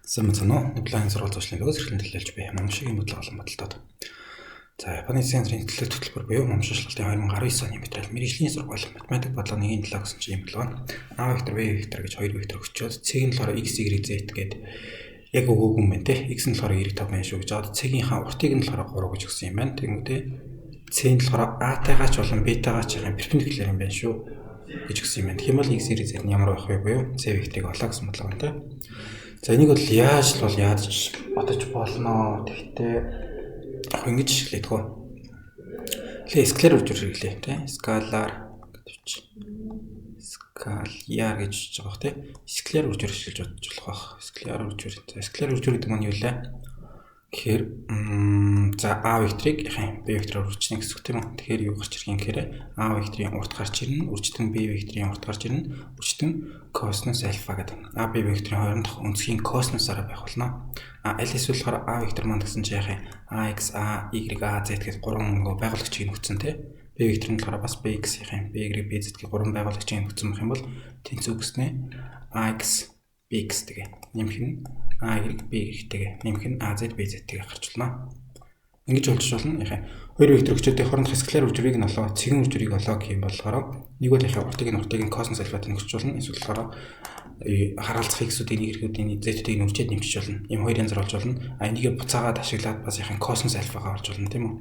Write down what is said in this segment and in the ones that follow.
Самцано онлайн сургууль зуршлын логос эрхлэн төлөөлж буй Момшигийн бодлого болон бодолтод. За Японы засгийн газрын төлөөлөлт хөтөлбөр буюу Момшишлалтын 2019 оны материал мэргэжлийн сургууль математик бодлогын 1 7 гэсэн чинь юм болов. А вектор, B вектор гэж хоёр вектор өгчөөд C-ийн болохоор x, y, z гэдэг яг өгөөгүй юм байна те. X нь болохоор 95 байна шүү гэж. Одоо C-ийнхаа уртыг нь болохоор 3 гэж өгсөн юм байна. Тэгмүүдээ C-ийн болохоор A-тайгаач болон B-тайгаач юм перпендикуляр юм байна шүү гэж өгсөн юм байна. Тэгэх юм бол x, y, z нь ямар байх вэ буюу C векторыг олоо гэсэн бодлого юм те. За энийг бол яаж бодож болно. Тэгтээ яг ингэж хэлэдэггүй. Скалар үржүүр хэрэглээ тий. Скалар гэж хийж байгаа бох тий. Скалар үржүүр хэлж бодож болох бах. Скалар үржүүр. За скалар үржүүр гэдэг нь юу вэ? Тэгэхээр за А векторыг B вектороор үржижнэ гэсэн үг тийм үү. Тэгэхээр юу гарч ирэх юм гэхээр А векторын урт гарч ирнэ, үржтэн B векторын урт гарч ирнэ, үржтэн косинус альфа гэдэг. А B векторын хоорондох өнцгийн косинусаараа байх болно. Аль эсвэл болохоор А вектор маань гэсэн чинь яах юм? AX, AY, AZ гэдэг гурван байгуулагчийг нөхцөн тий. B вектор нь болохоор бас BX яах юм? BY, BZ гэх гурван байгуулагчийг нөхцөн байх юм бол тэнцүү гэснээр AX, BX тэгээ. Нэмэх нь AY, BY тэгээ. Нэмэх нь AZ, BZ тэгээ гарч болно. Ингэж болж болно. Яах юм? Хоёр вектор өгчөөдөө хоорондох скалар үржүүрийг нь олоо, цэгэн үржүүрийг олоо гэх юм болохоор нэг бол яах вэ? Уртыг нь косинус альфатай нөхч болно. Эсвэл болохоор хараалцах x-үүдийн y-үүдийн z-үүдийг нүрчээд нэмчиж болно. Ийм хоёр янзар болж болно. Энийгээ буцаагаад ашиглаад бас яхин косинус альфагаа олж болно тийм үү?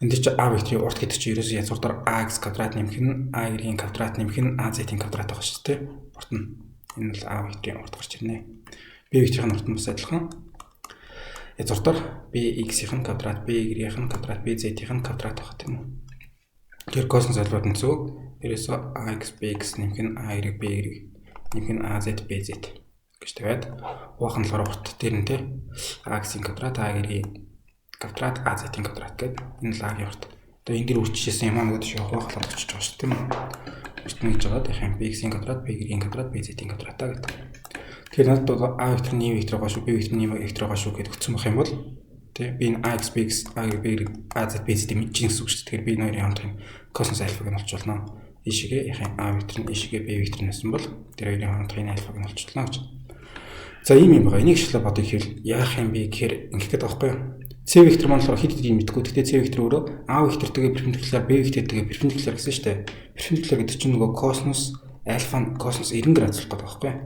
Энд чинь А векторын урт гэдэг чинь ерөөсөө язгуурдаар ax квадрат нэмэх нь y-ийн квадрат нэмэх нь az-ийн квадрат байгаа шүү дээ. Урт нь энэ бол А векторын урт гарч ирнэ. B векторын урт нь бас адилхан. Язгуурдаар bx-ийн квадрат, by-ийн квадрат, bz-ийн квадрат байгаа тийм үү? Тэр косинус альфад нь зөв ерөөсөө ax bx нэмэх нь y by нэмэх нь az bz гэж тавиад хуваах нь болохоор урт дээр нь те ax-ийн квадрат, y-ийн квадрат, az-ийн квадрат гэдэг энэ л a-гийн урт. Одоо энэ дэр үрчижсэн юм аа гэдэг шиг хуваахлаад очиж байгаа шүү тийм үү? Үрчнэ гэж байгаа дахин bx-ийн квадрат, by-ийн квадрат, bz-ийн квадрат гэдэг. Тэгэхээр надад a вектор нь вектор байгаа шүү, b вектор нь вектор байгаа шүү гэдэг өгсөн байх юм бол тий би энэ ax, bx, y, by, az, bz-ийг мэдчихсэн гэсэн үг шүү. Тэгэхээр би энэ хоёрын хамтын косинус альфаг нь олж болно. Ишигээ яхаа А вектор нь ишигээ Б вектор нэсэн бол тэр хоёрын хоорондын альфаг нь олчлоо гэж. За ийм юм байгаа. Энийг шилээ бодъё гэхээр яах юм бэ гэхээр ингэх гэдэг байхгүй юу? С вектор маань болохоор хэд хэдийн мэдгүй. Гэхдээ С вектор өөрөө А вектортэйгээ перпендикуляр Б вектортэйгээ перпендикуляр гэсэн шүү дээ. Перпендикуляр гэдэг чинь нөгөө косинус альфа нь косинус 90 градус болох гэдэг байхгүй юу?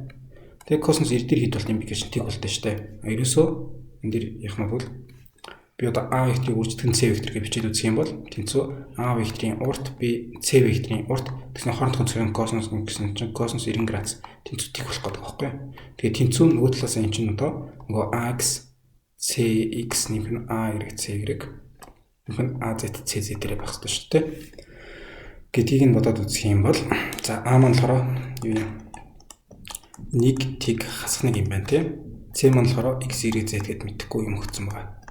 Тэгээ косинус 90 дээр хэд болт юм бэ гэж тийм болтой шүү дээ. Ерөөсөө энэ дэр яах нь бол би одоо А векторыг үржигдэх С вектор гэж бичээд үзэх юм бол тэнцүү А векторын урт B С векторын урт гэсэн хоорондох өнцгөрийн косинус гэсэн чинь косинус 90 градус тэнцүү тийг болох гэдэг байхгүй юу. Тэгээ тэнцүү нөгөө талаас энэ чинь одоо нөгөө AX CX нэмэх нь AY CY нэмэх нь AZ CZ дээр байх хэрэгтэй шүү дээ. Гэдгийг нь бодоод үзэх юм бол за А маань болохоор юу юм? Нэг тиг хасах нэг юм байна тийм. С маань болохоор X Y Z гэд мэдэхгүй юм өгсөн байгаа.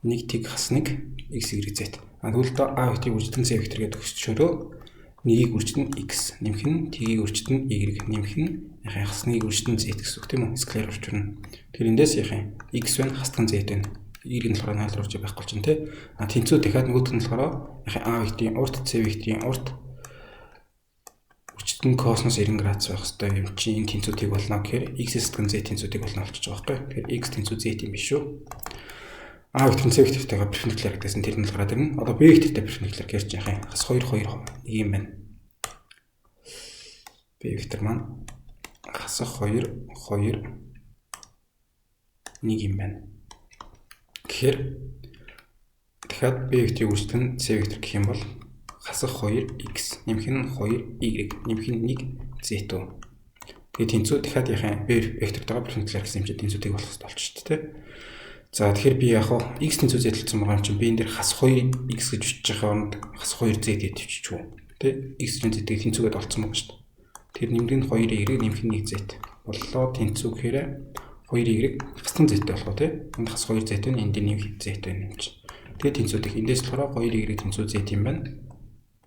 Нэг тиг хасныг x, y, z. Тэгвэл А векторыг үржигдэн С вектор гэдэг өгчөөрөө нэгийг үржигдэн x, нэмэх нь тгийг үржигдэн y, нэмэх нь яхаа хасныг үржигдэн z гэсэн үг тийм үү? Скалар үржүүлнэ. Тэгэхээр эндээс яхаа x байна, хасган z байна. Y нь болохоор 0 руу орж байхгүй ч юм те. Тэнцүү дахиад нөгөөх нь болохоор яхаа А векторын урт, С векторын урт үржигдэн косинус 90 градус байх хэрэгтэй юм чи энэ тэнцүүтийг болно гэхээр x хасган z тэнцүүтийг болно болчихж байгаа байхгүй. Тэгэхээр x тэнцүү z юм биш шүү. А вектор нь С вектортэйгээ перпендикуляр гэдэгсэн тэр нь л гараад ирнэ. Одоо B вектортэй перпендикуляр гэж яах юм? Хас 2 нэг юм байна. B вектор маань хасах 2 нэг юм байна. Тэгэхээр дахиад B векторыг үржигдэн С вектор гэх юм бол хасах 2x нэмэх нь 2y нэмэх нь 1 z. Тэгээ тэнцүү дахиад яах юм? B вектортойгоо перпендикуляр гэсэн юм чи тэнцүүтэйг болох хэрэгтэй болчих тээ. За тэгэхээр би яг x тэнцүү зэдлэлсэн байгаа юм чинь би энэ дээр хас 2x гэж бичиж байгаа юм хас 2z гэж бичиж үү. Тэ x тэнцүүтэй тэнцүүгээд олцсон байгаа шүү дээ. Тэр нэмдэг нь 2y нэмэх нь 1z. Боллоо тэнцүү гэхээр 2y хасган zтэй болох тий. Энд хас 2z байна энд нэмэх z байна юм чинь. Тэгээ тэнцүүдэх эндээс болохоор 2y тэнцүү z юм байна.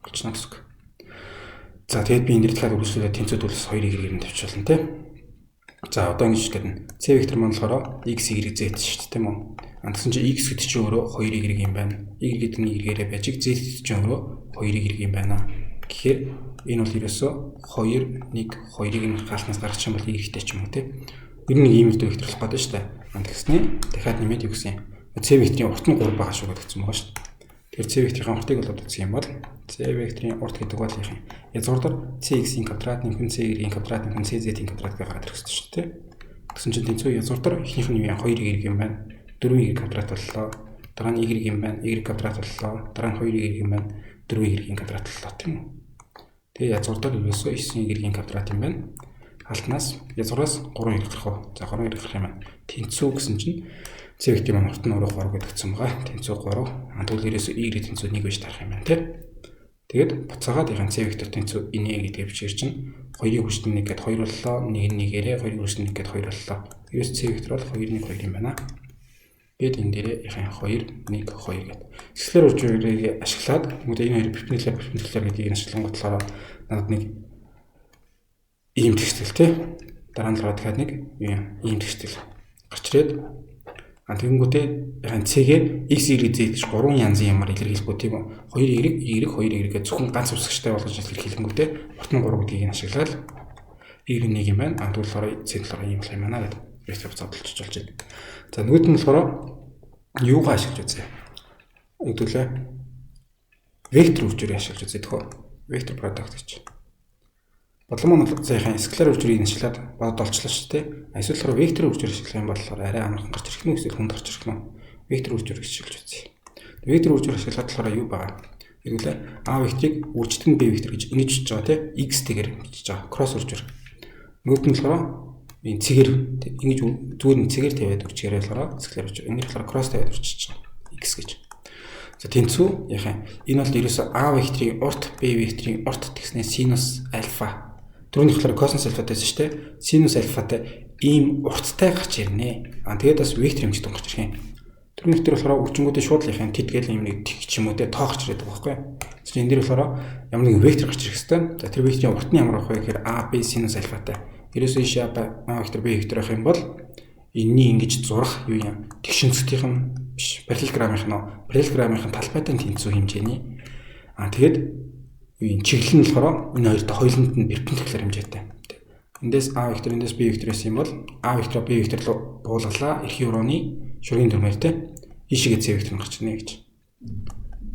Болчихно гэсэн үг. За тэгээд би энэ дээр дахиад үргэлжлүүлээд тэнцүүдүүлээс 2y нь тавьчихлаа тий. За одоо ингэж хэлнэ. С вектор маань болохоор x, y, z шүү дээ тийм үү? Тэгсэн чинь x гэдэг чинь өөрөө 2y юм байна. Y гэдэг нь y-гээрээ байж z гэдэг чинь өөрөө 2y юм байна. Тэгэхээр энэ бол ерөөсөө 2 1 2-ыг нь гаалнаас гаргах юм бол y-тэй ч юм уу тийм. Ер нь ийм л вектор болох гэдэг шүү дээ. Тэгснээ дахиад нэмээд юу гэсэн юм? C векторын урт нь 3 байгаа шүү гэдэгцэн байгаа шүү дээ. Тэгэхээр C векторын уртыг бол үзэх юм бол C векторын урт гэдэг бол их юм. Язгуураар CX-ийн квадрат нэмэх C-ийн квадрат нэмэх CZ-ийн квадрат гэж гараад ирэх хэрэгтэй шүү дээ. Тэгсэн чинь тэнцүү язгуураар эхнийх нь юу юм 2y юм байна. 4y квадрат боллоо. Дараа нь y юм байна. Y квадрат боллоо. Дараа нь 2y юм байна. 4y-ийн квадрат боллоо тийм үү. Тэгээ язгуураар ерөөсөө 9y-ийн квадрат юм байна. Алтнаас язгуураас 3y гарах уу. За 3y гарах юм байна. Тэнцүү гэсэн чинь C векторын урт нь өөрөө 3 гэдэгцэн байгаа. Тэнцүү 3. Тэгвэл ерөөсөө y-ийн тэнцүү 1 гэж тарах юм байна тийм. Тэгээд буцаагаад яхан C вектор тэнцүү инээ гэдгийг бичиж чинь 2-ийн хүршин 1 гээд 2 боллоо. 1-ийн 1-ээрээ 2-ийн хүршин 1 гээд 2 боллоо. Ерөөс C вектор бол 2-1 2 юм байна. Гээд энэ дээрээ яхан 2 1 2 гээд. Сциллар үржүүлгийг ашиглаад энэ хоёр перпендикуляр гэдгийг ашиглангуудлаараа надад нэг ийм тэгстэл тий. Дараа нь дахиад нэг ийм тэгстэл гарч ирээд тэгэнгүүтээ яхан C-гээр X, Y, Z гэж 3 янзын ямар илэрхийлэхгүй тийм үү. 2y, y гэж зөвхөн ганц үсгчтэй болгож илэрхийлэнгүүтээ урт нь 3 гэдгийг ашиглаад y-1 юм байна. Тэгвэл болохоор Z болохоор ийм л юм байна гэдэг вектор задлж болж байна. За нөгөөд нь болохоор юугаа ашиглаж үзье. Хэдүүлээ вектор үржүүрийг ашиглаж үзье тэхөө. Вектор продукт гэж. Бодлого нь зайхан скалар үржүүрийг ашиглаад бодолчлоо шүү дээ. Эсвэл болохоор вектор үржүүр ашиглах юм бол арай амархан гарч ирэх нь эсвэл хүнд гарч ирэх нь вектор үржүүр гэж ашиглаж үзье. Вектор үржүүр ашиглаад болохоор юу байгаа? Хэдүүлээ A векторыг үржигдэн B вектор гэж ингэж бичиж байгаа тийм X-тэйгээр бичиж байгаа. Кросс үржүүр. Нөгөөд нь болохоор энэ цэгээр ингэж зүгээр нь цэгээр тавиад үржигээрээ болохоор скалар үржүүр. Энэ болохоор кросс тавиад үржиж байгаа. X гэж. За тэнцүү яхан энэ бол ерөөсөө A векторын урт B векторын урт тэгснээр синус альфа. Түрүүний болохоор косинус альфатай шүү дээ. Синус альфатай ийм урттай гарч ирнэ. Тэгээд бас вектор хэмжээтэй гарч ирэх юм. Түрүүний дээр болохоор өвчнгүүдээ шууд л яхан тэтгэл юм нэг тэг ч юм уу те тоо гарч ирээд байгаа байхгүй. Тэгэхээр энэ дээр болохоор ямар нэгэн вектор гарч ирэх хэвээр. За тэр векторын урт нь ямар байх вэ гэхээр A B синус альфатай. Ерөөсөө ишээ А вектор B вектор авах юм бол энэний ингэж зурах юу юм тэгшинцгтийн биш параллелограммын талбайтын тэнцүү хэмжээний тэгээд юу чиглэл нь болохоор энэ хоёрт хоёуланд нь перпендикуляр хэмжээтэй. Эндээс А вектор эндээс B векторээс юм бол А вектор B вектор руу буулгалаа эрхийн урооны шүргийн дүрмээр те ийшээгээ C вектор гарч ирнэ гэж.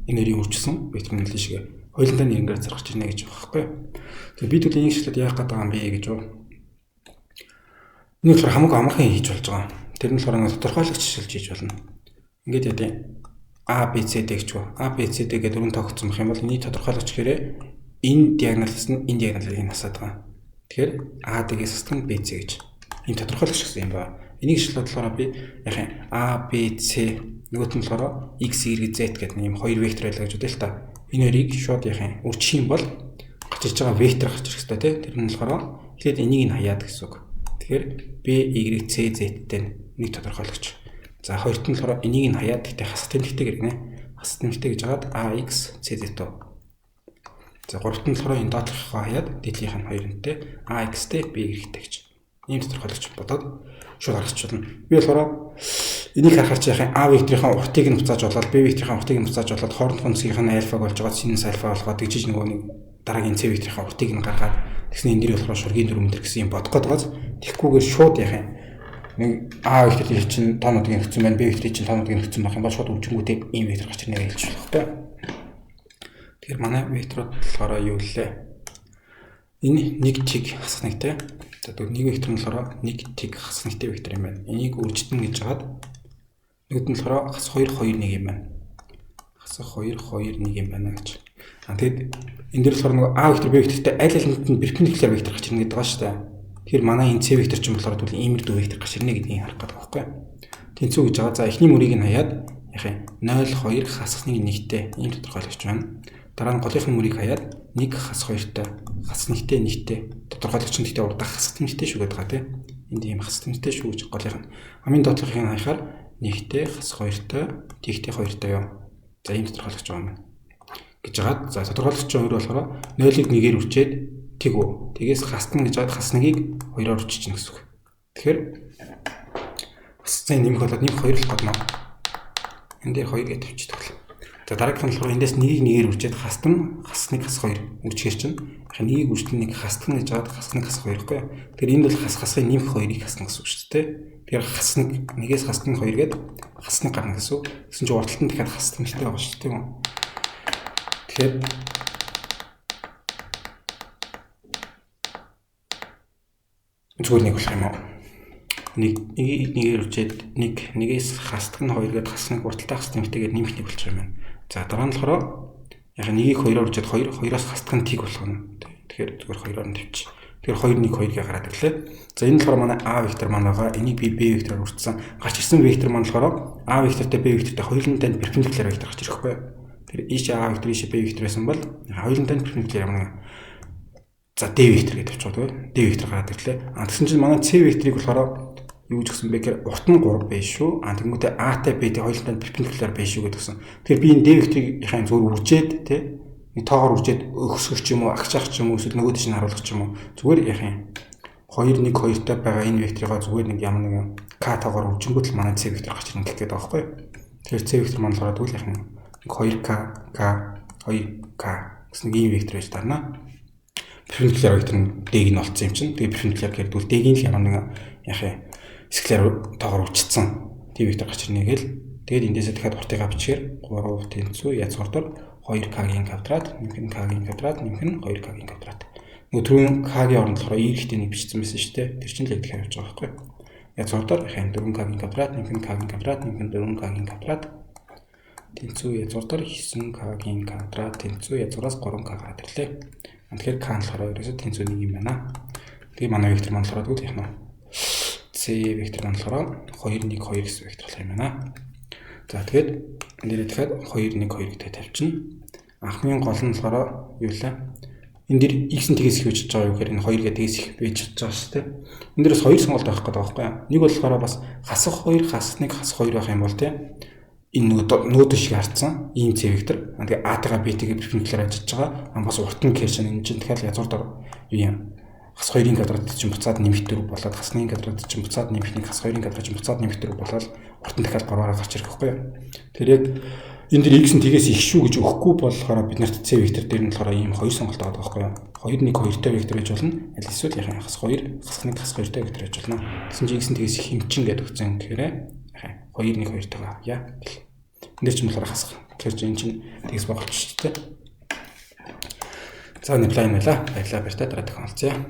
Энэ нэрийн үржсэн вектор нь ийшээгээ хоёуландаа нэг градусаар гарч ирнэ гэж байгаа байхгүй. Тэгээд би тэгвэл энийг шилээд яах гэдэг юм бэ гэж юу. Энэ болохоор хамаагүй амархан хийж болж байгаа. Тэр нь болохоор тодорхойлогч шилж хийж болно. Ингээд яа тийм A B C D гэж байна. A B C D гэдэг дөрвөн тогтсон байх юм бол энэ тодорхойлогч хэрэг энэ диагоналаас нь энэ диагоналыг насаад байгаа. Тэгэхээр A D-гээс хасдаг нь B C гэж. Энэ тодорхойлогч гэсэн юм байна. Энийг шилжүүлэхээр би яах юм A B C нөгөөт нь болохоор X Y Z гэдэг нэг юм хоёр вектор байлаа гэж бодъё л та. Энэ хоёрыг шууд яах юм үржих юм бол гарч ирж байгаа вектор гарч ирэх хэрэгтэй тийм. Тэр нь болохоор тэгээд энийг нь хаяад гэсэн үг. Тэгэхээр B Y C Z-тэй нэг тодорхойлогч. За хоёрт нь болохоор энийг нь хаяад гэхдээ хас тэмдэгтэй гэрнэ. Хас тэмдэгтэй гэж хагаад AX CZ. За гуравт нь болохоор энэ доотлохоо хаяад дээдлийнх нь хоёрынтэй AX-тэй BY-тэй гэж. Ийм тодорхойлогч бодоод шууд гаргач болно. Би болохоор энийг харахаар чи яхаа A векторын уртыг нь буцааж болоод B векторын уртыг нь буцааж болоод хоорондох үндсийнх нь альфаг болж байгаа синус альфа болгоод тэгжиж нөгөө нэг дараагийн C векторын уртыг нь гаргаад тэгснэ энэ дэр болохоор шургийн дүрм дээр гэсэн юм бодох гээд байгаа. Тэгхгүйгээр шууд яхаа нэг А векторын чинь тоонуудыг нөхцөн байна. B векторын чинь тоонуудыг нөхцөн байх юм бол шууд үржингүүтэй ийм вектор гарч ирнэ гэж хэлж болох байхгүй. Тэгэхээр манай векторууд болохоор юу лээ? Энэ нэг чиг хасгнагтай. За тэгвэл нэг вектор нь болохоор нэг чиг хасгнагтай вектор юм байна. Энийг үржитэн гэж хагаад нөгөөд нь болохоор хас 2 2 1 юм байна. Хас 2 2 1 юм байна гэж. Тэгэд энэ дэр болохоор нөгөө А вектор B вектортэй аль алинд нь перпендикуляр вектор гарч ирнэ гэдэг байгаа шүү дээ. Тэгэхээр манай энэ C вектор ч юм болохоор тэгвэл иймэр дүү вектор гарч ирнэ гэдгийг харах гэдэг байхгүй. Тэнцүү гэж байгаа. За эхний мөрийг нь хаяад яах юм 0 2 хасгныг 1-тэй ийм тодорхойлогч байна. Дараа нь голынхын мөрийг хаяад 1 хас 2-тай хас 1-тэй 1-тэй тодорхойлогч нь гэхдээ урдах хас тэмдэгтэй шүү гэдэг байгаа тийм. Энд ийм хас тэмдэгтэй шүү гэж голынх нь амын доотлохыг хаяхаар 1-тэй хас 2-тай тэгтэй 2-тай юм. За ийм тодорхойлогч байгаа юм гэж хагаад за тодорхойлогч өөр болохоор 0-ыг 1-ээр үрчээд тэг үү. Тэгээс хасна гэж хаад хас 1-ийг 2-оор үрчиж чинь гэсэн үг. Тэгэхээр хас цай нэмэх болоод нэмэх 2 л гадна. Энд дээр 2 гэж тавьчихдаг л. За дараагийнх нь болохоор эндээс нэгийг нэгээр үржээд хасдаг хасныг хас 2 үржихээр чинь нэгийг үржих нэг хасдаг гэж жаад хасныг хас 2 гэхгүй. Тэгэхээр энд бол хасхыг нэмэх 2-ыг хасна гэсэн үг шүү дээ. Тэгэхээр хасныг нэгээс хасдаг 2 гээд хасныг гарна гэсэн үг. Гэсэн чинь урталт нь дахиад хасдаг нэртэй байгаа шүү дээ тийм үү. Тэгэхээр зүгээр нэг болох юм уу? Нэгээр үржээд нэгээс хасдаг нь 2 гээд хасныг урталтаа хас нэмтэйгээд нэмэх нэг болчих юм байна. За дараа нь болохоор нэгийг 2-оор үржээд 2-оос хасдаг нь тийг болгоно. Тэгэхээр зүгээр 2-оор нь тавьчих. Тэгэхээр 2 1 2-гээ гараад ирлээ. За энэ болохоор манай А вектор маань байгаа. Энийг би Б вектороор үржсэн. Гарч ирсэн вектор маань болохоор А вектортой Б вектортой хоёулын танд перпендикуляр вектор гарч ирэхгүй. Тэр ийшээ А вектор ийшээ Б вектор байсан бол хоёулын танд перпендикуляр юм. За D вектор гэдэг тавьчихваа. D вектор гараад ирлээ. Тэгсэн чинь манай C векторыг болохоор юу гэж гисэн бэ гэхээр урт нь 3 байж шүү. Тэгмүүдээ A-тай B-тэй хоёулын танд перпендикуляр байж шүү гэдгсэн. Тэгэхээр би энэ D векторын зүгээр үржээд тий нэг тоогоор үржээд өгсгөх ч юм уу, агчаах ч юм уу, эсвэл нөгөө дэш нь харуулах ч юм уу. Зүгээр яах юм. 2 1 2-тай байгаа энэ векторыг зүгээр нэг ямар нэгэн K тоогоор үржингүүт л манай C вектор гарч ирнэ гэх гээд байгаа байхгүй. Тэгэхээр C вектор маань болохоор тэгвэл яах юм. 2K K 2K гэсэн нэг ийм вектор байж таарна. Перпендикуляр вектор нь D-г нь олцсон юм чинь. Тэгээ перпендикуляр гэдэг бол D-гийн л ямар нэгэн яах юм. Скляр тоогоор үржигдсэн D вектор гарч ирнэ гээл. Тэгээд эндээсээ дахиад уртыгаа бичгээр 3 тэнцүү язгуурдор 2K-гийн квадрат нэмэх нь K-гийн квадрат нэмэх нь 2K-гийн квадрат. Нөгөө K-гийн оронд болохоор Y-тэй нэг бичсэн байсан шүү дээ. Тэр чинь л яг дахиад явж байгаа байхгүй. Язгуурдор 4K-гийн квадрат нэмэх нь K-гийн квадрат нэмэх нь 4K-гийн квадрат тэнцүү язгуурдор 9K-гийн квадрат тэнцүү язгуураас 3K гараад ирлээ. Тэгэхээр K нь болохоор ерөөсөө тэнцүү 1 юм байна. Тэгээ манай вектор маань болохоор тэгвэл яах нь C вектор маань болохоор 2 1 2 гэсэн вектор болох юм байна. За тэгээд энэ дээр дахиад 2 1 2 гэдэг тавьчихна. Анхны гол нь болохоор юу вэ? Энэ дээр x-ийн тэгээс их байж байгаа юу гэхээр энэ 2 гэдэг тэгээс их байж байгаа шүү дээ. Энэ дээрээс 2 сонголт авах гэдэг байгаа байхгүй юу? Нэг болохоор бас хасах 2 хасах 1 хасах 2 байх юм бол тийм энэ нүүдэн шиг харцсан ийм C вектор. Тэгээ A-тайгаа B-тэйгээ перпендикуляр ажиллаж байгаа. Бас урт нь кэш энэ чинь дахиад язгуурдор юу юм? Хас 2-ийн квадрат чинь буцаад нэмэх дөрөв болоод хасны квадрат чинь буцаад нэмэх нэг хас 2-ийн квадрат чинь буцаад нэмэх дөрөв болоод урт нь дахиад 3-аар гарч ирэх байхгүй юу? Тэр яг энэ дэр x нь тэгээс их шүү гэж өгөхгүй болохоор бид нарт C вектор дээр нь болохоор ийм хоёр сонголт байгаа байхгүй юу? 2 1 2-тай вектор гэж болно. Аль эсвэл яхаа хас 2 хас 1 хас 2-тай вектор гэж болно. Гэсэн чинь x нь тэгээс их хэмчин гэдэг өгсөн гэхээр яхаа 2 1 2-тайгаа яа. Энд дээр ч юм болохоор хасах. Тэгэхээр энэ чинь тэгээс болчих шүү дээ. За нэг план байла. Баярлалаа баяртай дараа дахин олцъя.